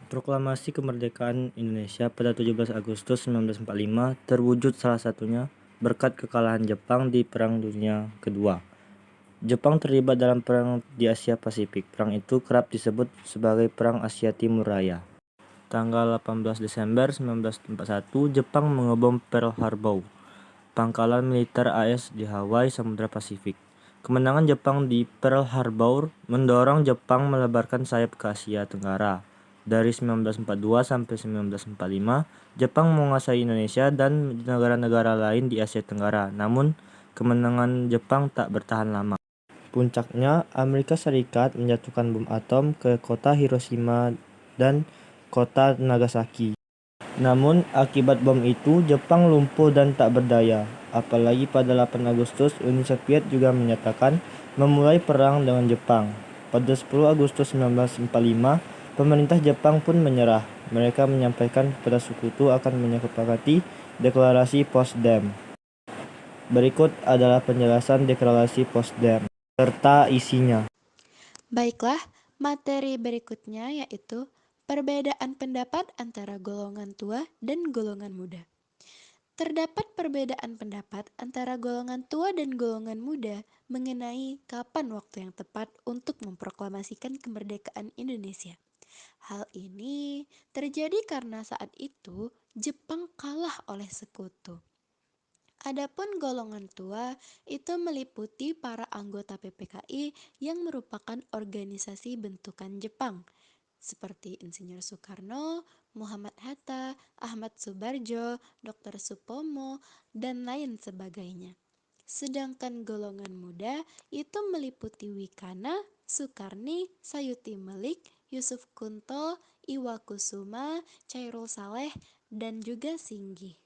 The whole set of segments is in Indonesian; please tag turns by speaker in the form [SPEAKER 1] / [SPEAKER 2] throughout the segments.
[SPEAKER 1] Proklamasi Kemerdekaan Indonesia pada 17 Agustus 1945 terwujud salah satunya berkat kekalahan Jepang di Perang Dunia Kedua. Jepang terlibat dalam perang di Asia Pasifik. Perang itu kerap disebut sebagai Perang Asia Timur Raya. Tanggal 18 Desember 1941, Jepang mengebom Pearl Harbor, pangkalan militer AS di Hawaii, Samudra Pasifik. Kemenangan Jepang di Pearl Harbor mendorong Jepang melebarkan sayap ke Asia Tenggara. Dari 1942 sampai 1945, Jepang menguasai Indonesia dan negara-negara lain di Asia Tenggara. Namun, kemenangan Jepang tak bertahan lama. Puncaknya, Amerika Serikat menjatuhkan bom atom ke kota Hiroshima dan kota Nagasaki. Namun, akibat bom itu, Jepang lumpuh dan tak berdaya. Apalagi pada 8 Agustus, Uni Soviet juga menyatakan memulai perang dengan Jepang. Pada 10 Agustus 1945, pemerintah Jepang pun menyerah. Mereka menyampaikan kepada sekutu akan menyepakati deklarasi Potsdam. Berikut adalah penjelasan deklarasi Potsdam serta isinya.
[SPEAKER 2] Baiklah, materi berikutnya yaitu perbedaan pendapat antara golongan tua dan golongan muda. Terdapat perbedaan pendapat antara golongan tua dan golongan muda mengenai kapan waktu yang tepat untuk memproklamasikan kemerdekaan Indonesia. Hal ini terjadi karena saat itu Jepang kalah oleh sekutu. Adapun golongan tua itu meliputi para anggota PPKI yang merupakan organisasi bentukan Jepang, seperti Insinyur Soekarno, Muhammad Hatta, Ahmad Subarjo, Dr. Supomo, dan lain sebagainya. Sedangkan golongan muda itu meliputi Wikana, Sukarni, Sayuti Melik, Yusuf Kunto, Iwakusuma, Chairul Saleh, dan juga Singgih.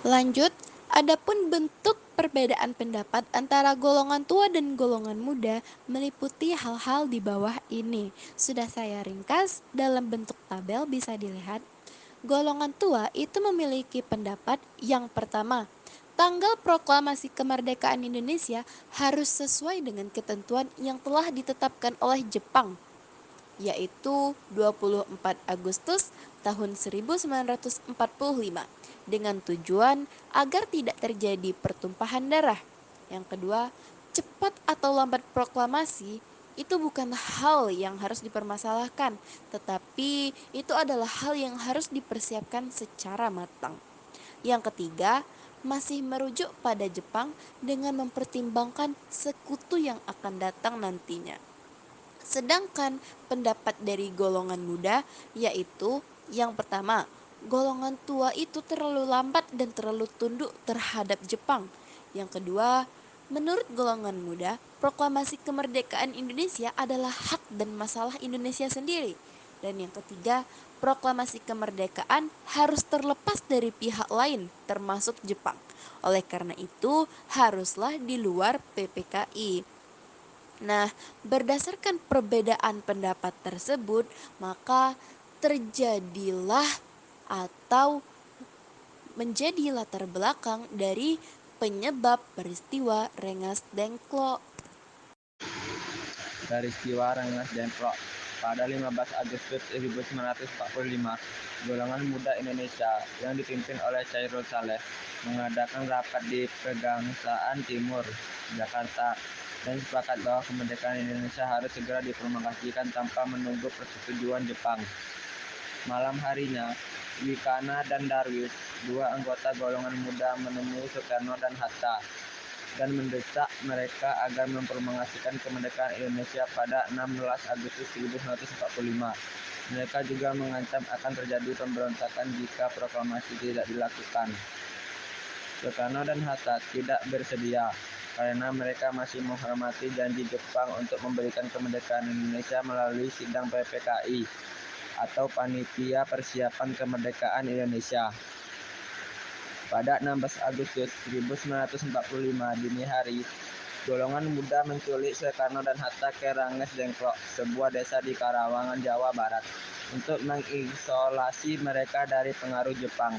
[SPEAKER 2] Lanjut, adapun bentuk perbedaan pendapat antara golongan tua dan golongan muda meliputi hal-hal di bawah ini. Sudah saya ringkas dalam bentuk tabel, bisa dilihat. Golongan tua itu memiliki pendapat yang pertama, tanggal proklamasi kemerdekaan Indonesia harus sesuai dengan ketentuan yang telah ditetapkan oleh Jepang, yaitu 24 Agustus tahun 1945 dengan tujuan agar tidak terjadi pertumpahan darah. Yang kedua, cepat atau lambat proklamasi itu bukan hal yang harus dipermasalahkan, tetapi itu adalah hal yang harus dipersiapkan secara matang. Yang ketiga, masih merujuk pada Jepang dengan mempertimbangkan sekutu yang akan datang nantinya. Sedangkan pendapat dari golongan muda yaitu yang pertama, golongan tua itu terlalu lambat dan terlalu tunduk terhadap Jepang. Yang kedua, menurut golongan muda, proklamasi kemerdekaan Indonesia adalah hak dan masalah Indonesia sendiri. Dan yang ketiga, proklamasi kemerdekaan harus terlepas dari pihak lain termasuk Jepang. Oleh karena itu, haruslah di luar PPKI. Nah, berdasarkan perbedaan pendapat tersebut, maka terjadilah atau menjadi latar belakang dari penyebab peristiwa Rengas Dengklok.
[SPEAKER 3] Peristiwa Rengas Dengklok pada 15 Agustus 1945, golongan muda Indonesia yang dipimpin oleh Chairul Saleh mengadakan rapat di Pegangsaan Timur, Jakarta, dan sepakat bahwa kemerdekaan Indonesia harus segera diproklamasikan tanpa menunggu persetujuan Jepang. Malam harinya, Wikana dan Darwis, dua anggota golongan muda, menemui Soekarno dan Hatta dan mendesak mereka agar memproklamasikan kemerdekaan Indonesia pada 16 Agustus 1945. Mereka juga mengancam akan terjadi pemberontakan jika proklamasi tidak dilakukan. Soekarno dan Hatta tidak bersedia karena mereka masih menghormati janji Jepang untuk memberikan kemerdekaan Indonesia melalui sidang PPKI atau Panitia Persiapan Kemerdekaan Indonesia. Pada 16 Agustus 1945 dini hari, golongan muda menculik Soekarno dan Hatta ke Rengas Dengklok, sebuah desa di Karawangan, Jawa Barat, untuk mengisolasi mereka dari pengaruh Jepang.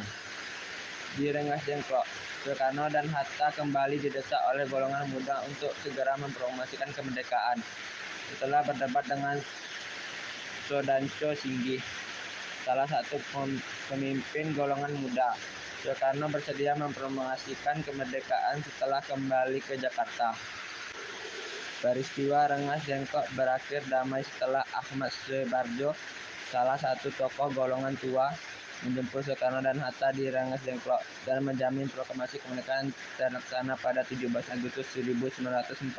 [SPEAKER 3] Di Rengas Dengklok, Soekarno dan Hatta kembali didesak oleh golongan muda untuk segera memproklamasikan kemerdekaan. Setelah berdebat dengan Soedanco Singgih, salah satu pemimpin golongan muda. Soekarno bersedia mempromosikan kemerdekaan setelah kembali ke Jakarta. Peristiwa Rengas Dengklok berakhir damai setelah Ahmad Soebarjo, salah satu tokoh golongan tua, menjemput Soekarno dan Hatta di Rengas Dengklok dan menjamin proklamasi kemerdekaan terlaksana pada 17 Agustus 1945.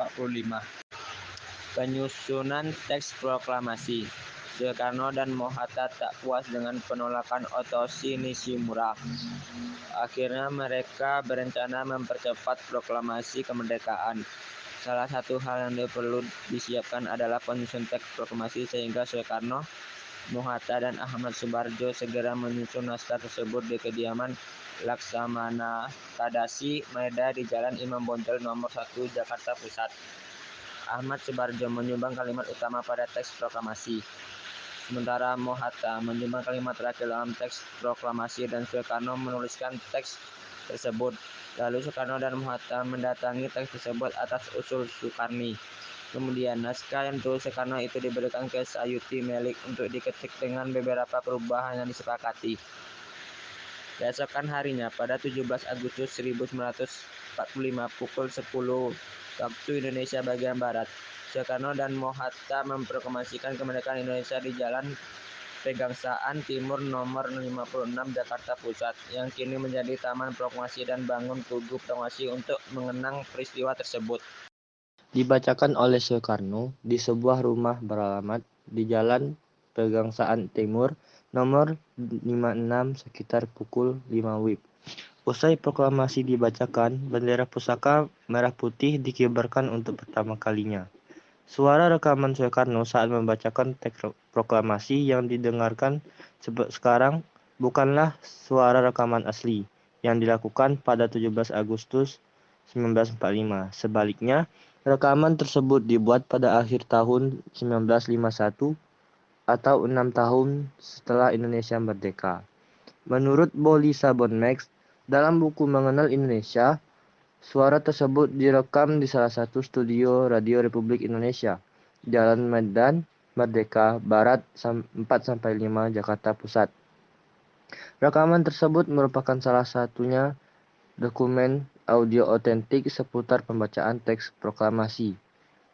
[SPEAKER 3] Penyusunan teks proklamasi. Soekarno dan Mohatta tak puas dengan penolakan Otoshi Nishimura. Akhirnya mereka berencana mempercepat proklamasi kemerdekaan. Salah satu hal yang perlu disiapkan adalah penyusun teks proklamasi sehingga Soekarno, Mohatta, dan Ahmad Soebarjo segera menyusun naskah tersebut di kediaman Laksamana Tadashi Maeda di Jalan Imam Bonjol nomor 1 Jakarta Pusat. Ahmad Soebarjo menyumbang kalimat utama pada teks proklamasi, sementara Mohatta menyumbang kalimat terakhir dalam teks proklamasi dan Soekarno menuliskan teks tersebut. Lalu Soekarno dan Mohatta mendatangi teks tersebut atas usul Soekarni. Kemudian naskah yang ditulis Soekarno itu diberikan ke Sayuti Melik untuk diketik dengan beberapa perubahan yang disepakati. Keesokan harinya, pada 17 Agustus 1945 pukul 10 waktu Indonesia bagian Barat, Soekarno dan Mohatta memproklamasikan kemerdekaan Indonesia di Jalan Pegangsaan Timur nomor 56 Jakarta Pusat, yang kini menjadi Taman Proklamasi, dan bangun tugu proklamasi untuk mengenang peristiwa tersebut.
[SPEAKER 1] Dibacakan oleh Soekarno di sebuah rumah beralamat di Jalan Pegangsaan Timur nomor 56 sekitar pukul 5 WIB. Usai proklamasi dibacakan, bendera pusaka merah putih dikibarkan untuk pertama kalinya. Suara rekaman Soekarno saat membacakan teks proklamasi yang didengarkan sekarang bukanlah suara rekaman asli yang dilakukan pada 17 Agustus 1945. Sebaliknya, rekaman tersebut dibuat pada akhir tahun 1951 atau 6 tahun setelah Indonesia merdeka. Menurut Bolli Sabonmax, dalam buku Mengenal Indonesia, suara tersebut direkam di salah satu studio Radio Republik Indonesia, Jalan Medan Merdeka Barat 4-5 Jakarta Pusat. Rekaman tersebut merupakan salah satunya dokumen audio otentik seputar pembacaan teks proklamasi.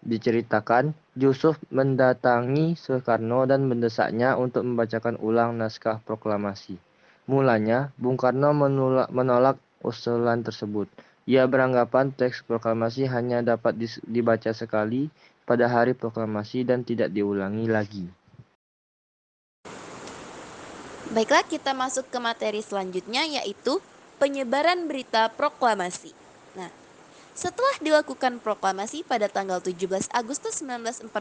[SPEAKER 1] Diceritakan, Yusuf mendatangi Soekarno dan mendesaknya untuk membacakan ulang naskah proklamasi. Mulanya, Bung Karno menolak usulan tersebut. Ia beranggapan teks proklamasi hanya dapat dibaca sekali pada hari proklamasi dan tidak diulangi lagi.
[SPEAKER 2] Baiklah, kita masuk ke materi selanjutnya, yaitu penyebaran berita proklamasi. Nah, setelah dilakukan proklamasi pada tanggal 17 Agustus 1945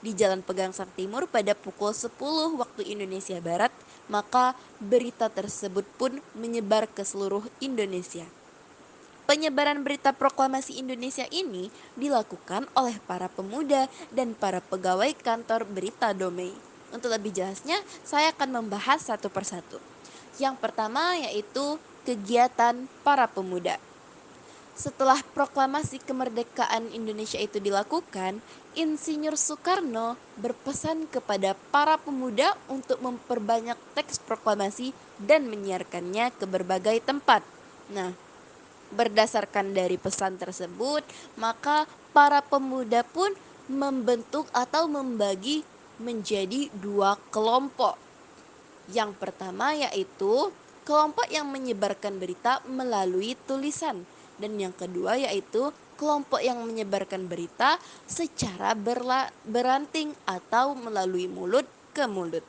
[SPEAKER 2] di Jalan Pegangsaan Timur pada pukul 10 waktu Indonesia Barat, maka berita tersebut pun menyebar ke seluruh Indonesia. Penyebaran berita proklamasi Indonesia ini dilakukan oleh para pemuda dan para pegawai kantor berita Domei. Untuk lebih jelasnya, saya akan membahas satu persatu. Yang pertama yaitu kegiatan para pemuda. Setelah proklamasi kemerdekaan Indonesia itu dilakukan, Insinyur Soekarno berpesan kepada para pemuda untuk memperbanyak teks proklamasi dan menyiarkannya ke berbagai tempat. Nah, berdasarkan dari pesan tersebut, maka para pemuda pun membentuk atau membagi menjadi dua kelompok. Yang pertama yaitu kelompok yang menyebarkan berita melalui tulisan, dan yang kedua yaitu kelompok yang menyebarkan berita secara beranting atau melalui mulut ke mulut.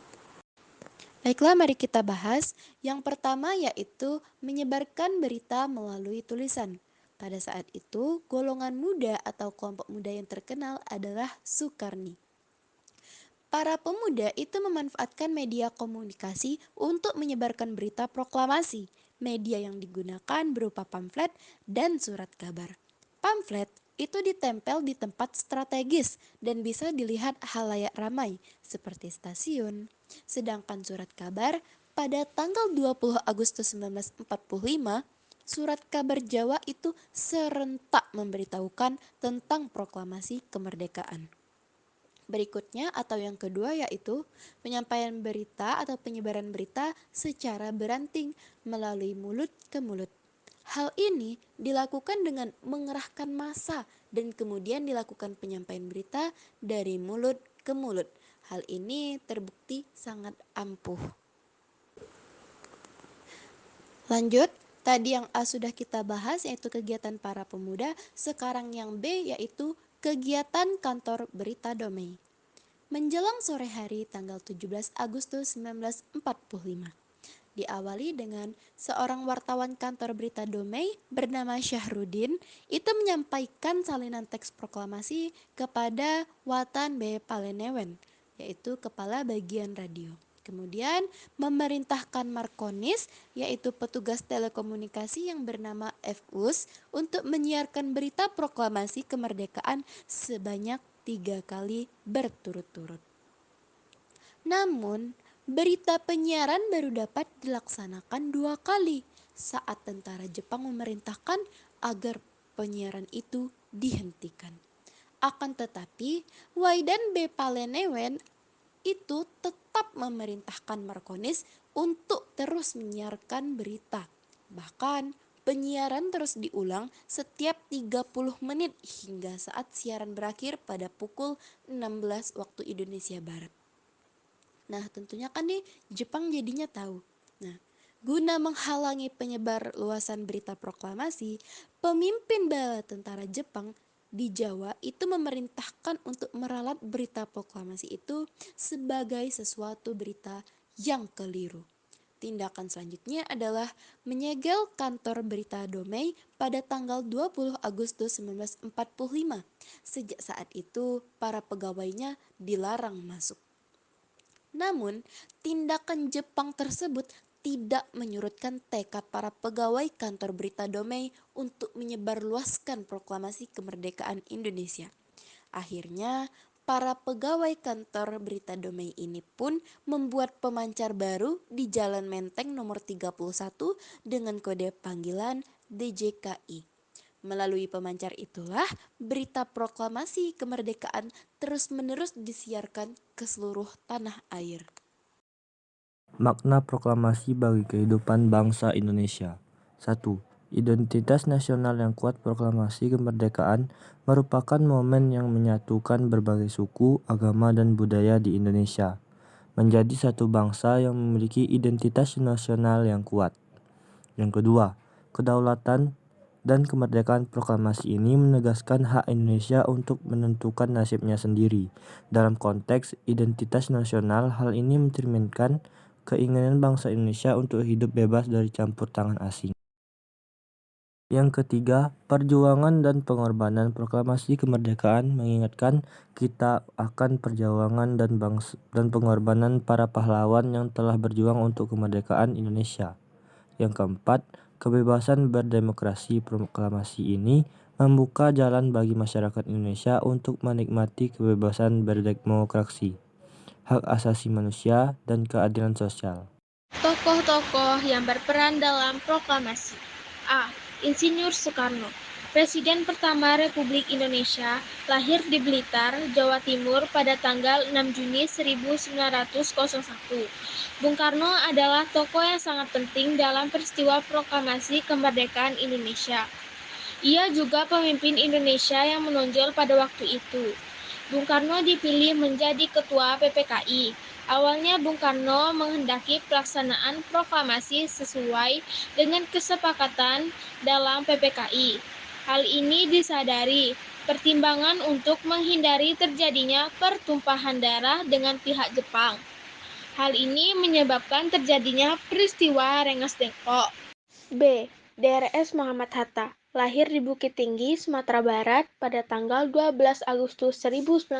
[SPEAKER 2] Baiklah, mari kita bahas. Yang pertama yaitu menyebarkan berita melalui tulisan. Pada saat itu, golongan muda atau kelompok muda yang terkenal adalah Soekarni. Para pemuda itu memanfaatkan media komunikasi untuk menyebarkan berita proklamasi. Media yang digunakan berupa pamflet dan surat kabar. Pamflet itu ditempel di tempat strategis dan bisa dilihat halayak ramai seperti stasiun. Sedangkan surat kabar pada tanggal 20 Agustus 1945, surat kabar Jawa itu serentak memberitahukan tentang proklamasi kemerdekaan. Berikutnya atau yang kedua yaitu penyampaian berita atau penyebaran berita secara beranting melalui mulut ke mulut. Hal ini dilakukan dengan mengerahkan massa dan kemudian dilakukan penyampaian berita dari mulut ke mulut. Hal ini terbukti sangat ampuh. Lanjut, tadi yang A sudah kita bahas yaitu kegiatan para pemuda, sekarang yang B yaitu kegiatan kantor berita Domei. Menjelang sore hari tanggal 17 Agustus 1945, diawali dengan seorang wartawan kantor berita Domei bernama Syahrudin itu menyampaikan salinan teks proklamasi kepada Watan B. Palenewen, yaitu kepala bagian radio. Kemudian memerintahkan Markonis, yaitu petugas telekomunikasi yang bernama Fus, untuk menyiarkan berita proklamasi kemerdekaan sebanyak 3 kali berturut-turut. Namun, berita penyiaran baru dapat dilaksanakan 2 kali saat tentara Jepang memerintahkan agar penyiaran itu dihentikan. Akan tetapi, Waidan B. Palenewen itu tetap memerintahkan Markonis untuk terus menyiarkan berita. Bahkan, penyiaran terus diulang setiap 30 menit hingga saat siaran berakhir pada pukul 16 waktu Indonesia Barat. Nah, tentunya kan nih Jepang jadinya tahu. Nah, guna menghalangi penyebar luasan berita proklamasi, pemimpin bala tentara Jepang di Jawa itu memerintahkan untuk meralat berita proklamasi itu sebagai sesuatu berita yang keliru. Tindakan selanjutnya adalah menyegel kantor berita Domei pada tanggal 20 Agustus 1945. Sejak saat itu, para pegawainya dilarang masuk. Namun, tindakan Jepang tersebut tidak menyurutkan tekad para pegawai kantor berita Domei untuk menyebarluaskan proklamasi kemerdekaan Indonesia. Akhirnya, para pegawai kantor berita Domei ini pun membuat pemancar baru di Jalan Menteng nomor 31 dengan kode panggilan DJKI. Melalui pemancar itulah berita proklamasi kemerdekaan terus-menerus disiarkan ke seluruh tanah air.
[SPEAKER 1] Makna proklamasi bagi kehidupan bangsa Indonesia. 1. Identitas nasional yang kuat. Proklamasi kemerdekaan merupakan momen yang menyatukan berbagai suku, agama, dan budaya di Indonesia menjadi satu bangsa yang memiliki identitas nasional yang kuat. Yang kedua, kedaulatan dan kemerdekaan. Proklamasi ini menegaskan hak Indonesia untuk menentukan nasibnya sendiri. Dalam konteks identitas nasional, hal ini mencerminkan keinginan bangsa Indonesia untuk hidup bebas dari campur tangan asing. Yang ketiga, perjuangan dan pengorbanan. Proklamasi kemerdekaan mengingatkan kita akan perjuangan dan pengorbanan para pahlawan yang telah berjuang untuk kemerdekaan Indonesia. Yang keempat, kebebasan berdemokrasi. Proklamasi ini membuka jalan bagi masyarakat Indonesia untuk menikmati kebebasan berdemokrasi, hak asasi manusia, dan keadilan sosial.
[SPEAKER 4] Tokoh-tokoh yang berperan dalam proklamasi. A. Insinyur Soekarno, Presiden pertama Republik Indonesia, lahir di Blitar, Jawa Timur pada tanggal 6 Juni 1901. Bung Karno adalah tokoh yang sangat penting dalam peristiwa proklamasi kemerdekaan Indonesia. Ia juga pemimpin Indonesia yang menonjol pada waktu itu. Bung Karno dipilih menjadi ketua PPKI. Awalnya Bung Karno menghendaki pelaksanaan proklamasi sesuai dengan kesepakatan dalam PPKI. Hal ini disadari pertimbangan untuk menghindari terjadinya pertumpahan darah dengan pihak Jepang. Hal ini menyebabkan terjadinya peristiwa Rengas Dengklok. B. Drs. Muhammad Hatta, lahir di Bukit Tinggi, Sumatera Barat pada tanggal 12 Agustus 1902.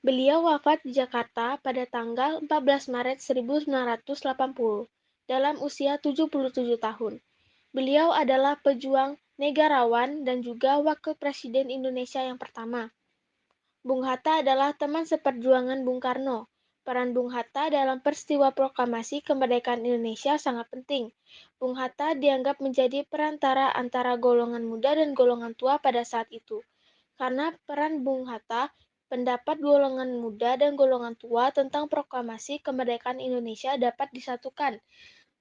[SPEAKER 4] Beliau wafat di Jakarta pada tanggal 14 Maret 1980 dalam usia 77 tahun. Beliau adalah pejuang negarawan dan juga wakil presiden Indonesia yang pertama. Bung Hatta adalah teman seperjuangan Bung Karno. Peran Bung Hatta dalam peristiwa proklamasi kemerdekaan Indonesia sangat penting. Bung Hatta dianggap menjadi perantara antara golongan muda dan golongan tua pada saat itu. Karena peran Bung Hatta pendapat golongan muda dan golongan tua tentang proklamasi kemerdekaan Indonesia dapat disatukan.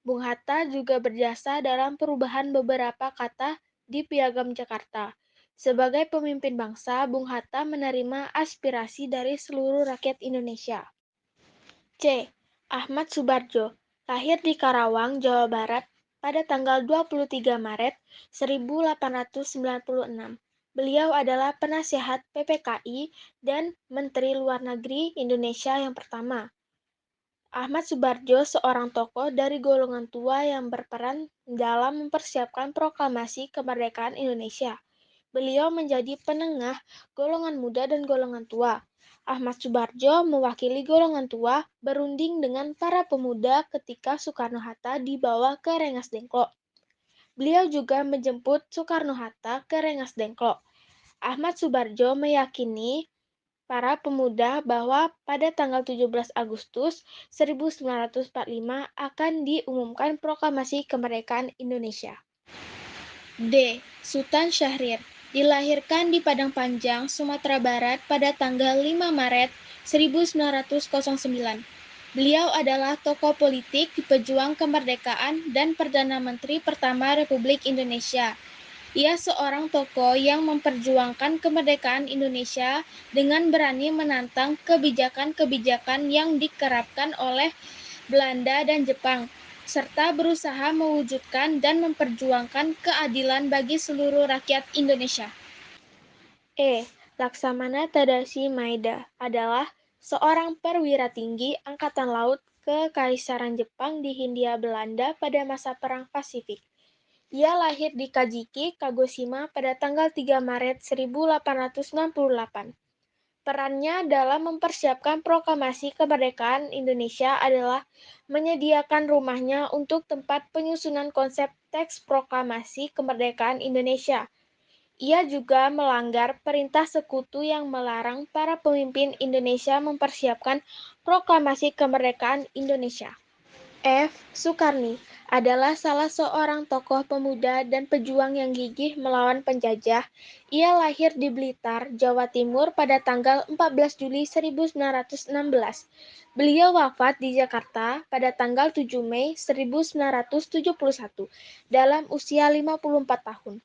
[SPEAKER 4] Bung Hatta juga berjasa dalam perubahan beberapa kata di Piagam Jakarta. Sebagai pemimpin bangsa, Bung Hatta menerima aspirasi dari seluruh rakyat Indonesia. C. Ahmad Subarjo, lahir di Karawang, Jawa Barat pada tanggal 23 Maret 1896. Beliau adalah penasihat PPKI dan Menteri Luar Negeri Indonesia yang pertama. Ahmad Subarjo seorang tokoh dari golongan tua yang berperan dalam mempersiapkan proklamasi kemerdekaan Indonesia. Beliau menjadi penengah golongan muda dan golongan tua. Ahmad Subarjo mewakili golongan tua berunding dengan para pemuda ketika Soekarno-Hatta dibawa ke Rengas Dengklok. Beliau juga menjemput Soekarno-Hatta ke Rengas Dengklok. Ahmad Subarjo meyakini para pemuda bahwa pada tanggal 17 Agustus 1945 akan diumumkan proklamasi kemerdekaan Indonesia. D. Sultan Syahrir, dilahirkan di Padang Panjang, Sumatera Barat pada tanggal 5 Maret 1909. Beliau adalah tokoh politik, pejuang kemerdekaan, dan Perdana Menteri pertama Republik Indonesia. Ia seorang tokoh yang memperjuangkan kemerdekaan Indonesia dengan berani menantang kebijakan-kebijakan yang diterapkan oleh Belanda dan Jepang, serta berusaha mewujudkan dan memperjuangkan keadilan bagi seluruh rakyat Indonesia. E. Laksamana Tadashi Maeda adalah seorang perwira tinggi Angkatan Laut Kekaisaran Jepang di Hindia Belanda pada masa Perang Pasifik. Ia lahir di Kajiki, Kagoshima pada tanggal 3 Maret 1868. Perannya dalam mempersiapkan proklamasi kemerdekaan Indonesia adalah menyediakan rumahnya untuk tempat penyusunan konsep teks proklamasi kemerdekaan Indonesia. Ia juga melanggar perintah sekutu yang melarang para pemimpin Indonesia mempersiapkan proklamasi kemerdekaan Indonesia. F. Sukarni adalah salah seorang tokoh pemuda dan pejuang yang gigih melawan penjajah. Ia lahir di Blitar, Jawa Timur pada tanggal 14 Juli 1916. Beliau wafat di Jakarta pada tanggal 7 Mei 1971 dalam usia 54 tahun.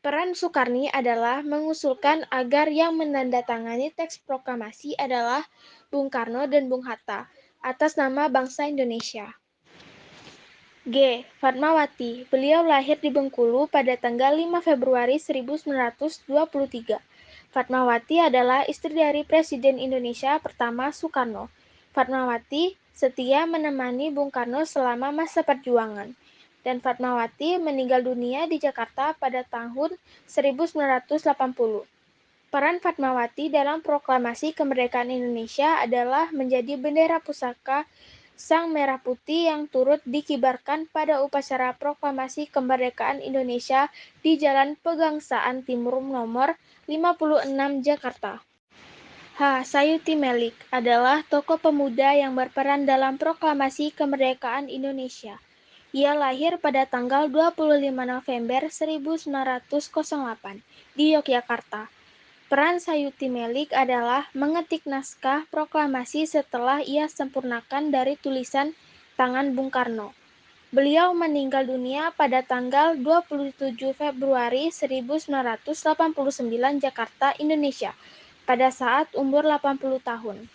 [SPEAKER 4] Peran Sukarni adalah mengusulkan agar yang menandatangani teks proklamasi adalah Bung Karno dan Bung Hatta atas nama bangsa Indonesia. G. Fatmawati, beliau lahir di Bengkulu pada tanggal 5 Februari 1923. Fatmawati adalah istri dari Presiden Indonesia pertama Soekarno. Fatmawati setia menemani Bung Karno selama masa perjuangan. Dan Fatmawati meninggal dunia di Jakarta pada tahun 1980. Peran Fatmawati dalam proklamasi kemerdekaan Indonesia adalah menjadi bendera pusaka Sang Merah Putih yang turut dikibarkan pada upacara proklamasi kemerdekaan Indonesia di Jalan Pegangsaan Timur nomor 56 Jakarta. H. Sayuti Melik adalah tokoh pemuda yang berperan dalam proklamasi kemerdekaan Indonesia. Ia lahir pada tanggal 25 November 1908 di Yogyakarta. Peran Sayuti Melik adalah mengetik naskah proklamasi setelah ia sempurnakan dari tulisan tangan Bung Karno. Beliau meninggal dunia pada tanggal 27 Februari 1989 Jakarta, Indonesia, pada saat umur 80 tahun.